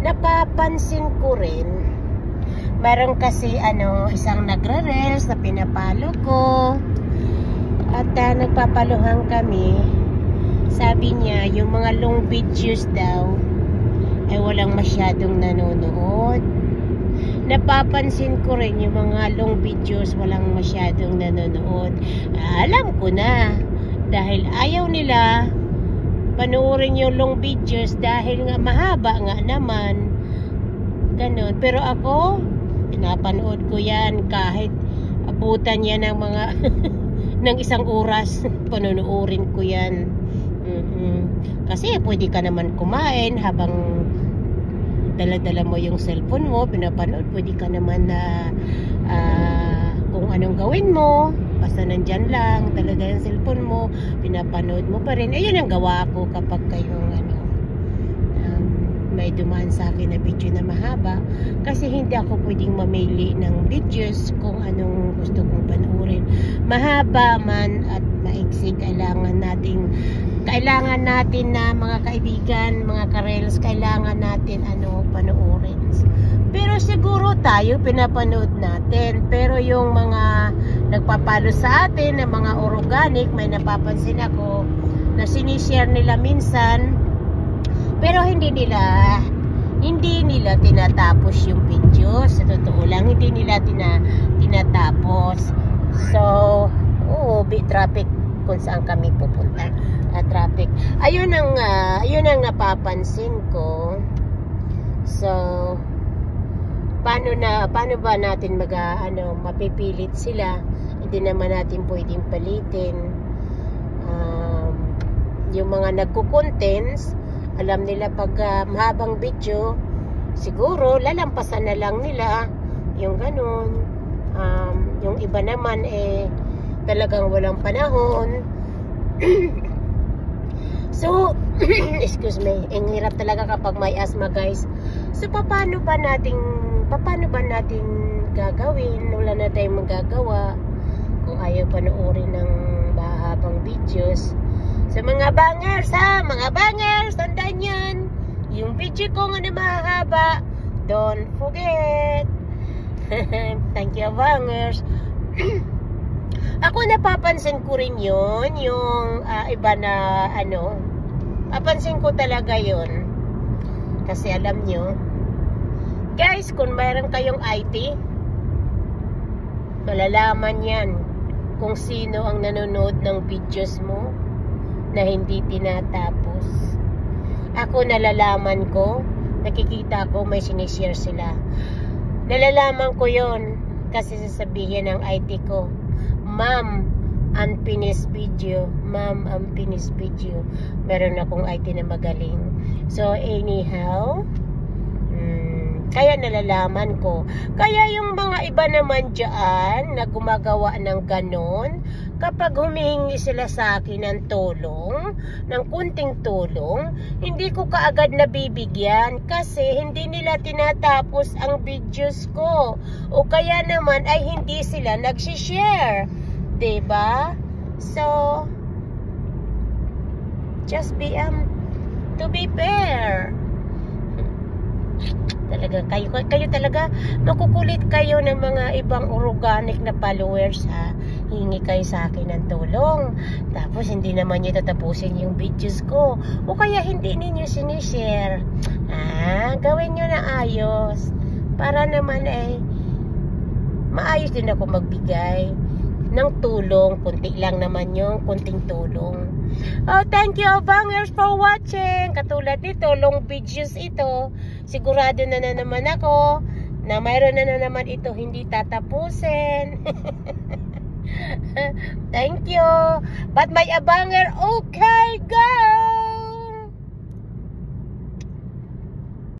napapansin ko rin, meron kasi isang nagre-reels na pinapalo ko at nagpapaluhan kami. Sabi niya yung mga long videos daw ay walang masyadong nanonood. Napapansin ko rin yung mga long videos walang masyadong nanonood. Alam ko na dahil ayaw nila panoorin yung long videos dahil nga mahaba nga naman. Ganon. Pero ako, pinapanood ko yan kahit abutan yan ng mga ng isang oras. Panonoodin ko yan. Kasi pwede ka naman kumain habang dala-dala mo yung cellphone mo, pinapanood. Pwede ka naman na kung anong gawin mo, basta nandyan lang, dala-dala yung cellphone mo, pinapanood mo pa rin. Ayun ang gawa ko kapag kayong may dumaan sa akin na video na mahaba, kasi hindi ako pwedeng mamili ng videos kung anong gusto kong panoorin. Mahaba man at maiksi, kailangan natin na mga kaibigan, mga karels, kailangan natin panoorin. Pero siguro tayo pinapanood natin, pero yung mga nagpapalo sa atin na mga organic, may napapansin ako na sinishare nila minsan, pero hindi nila tinatapos yung video. Sa totoo lang, hindi nila tinatapos. So, traffic kung saan kami pupunta. Traffic. Ayun ang napapansin ko. So, paano ba natin mapipilit sila? Hindi naman natin pwedeng palitin. Yung mga nagko-contents, alam nila pag mahabang video, siguro lalampasan na lang nila yung ganun. Yung iba naman talagang walang panahon. So, excuse me, ang hirap talaga kapag may asthma, guys. So, paano ba natin gagawin? Wala na tayong magagawa kung ayaw panoorin ng mahabang videos. So, mga bangers, tandaan yan. Yung video ko nga na mahaba, don't forget. Thank you, bangers. Ako napapansin ko rin yun, yung iba na papansin ko talaga yun. Kasi alam nyo, guys, kung mayroon kayong IT, malalaman yan kung sino ang nanonood ng videos mo na hindi tinatapos. Ako nalalaman ko, nakikita ko may sinishare sila. Nalalaman ko yon kasi sasabihin ng IT ko, Ma'am, unfinished video. Ma'am, unfinished video. Meron akong IT na magaling. So, anyhow, kaya nalalaman ko. Kaya yung mga iba naman dyan na gumagawa ng ganon, kapag humihingi sila sa akin ng tulong, ng kunting tulong, hindi ko kaagad nabibigyan kasi hindi nila tinatapos ang videos ko. O kaya naman ay hindi sila nagsishare. Diba? So, just be to be fair. Talaga kayo talaga makukulit kayo ng mga ibang organic na followers, ha. Hingi kayo sa akin ng tulong, tapos hindi naman niyo tatapusin yung videos ko, o kaya hindi ninyo sinishare. Gawin nyo na ayos para naman maayos din ako magbigay ng tulong. Kunti lang naman yung kunting tulong. Thank you, bangers, for watching. Katulad nito, long videos ito. Sigurado na naman ako na mayroon na naman ito hindi tatapusin. Thank you. But may abanger, okay, go!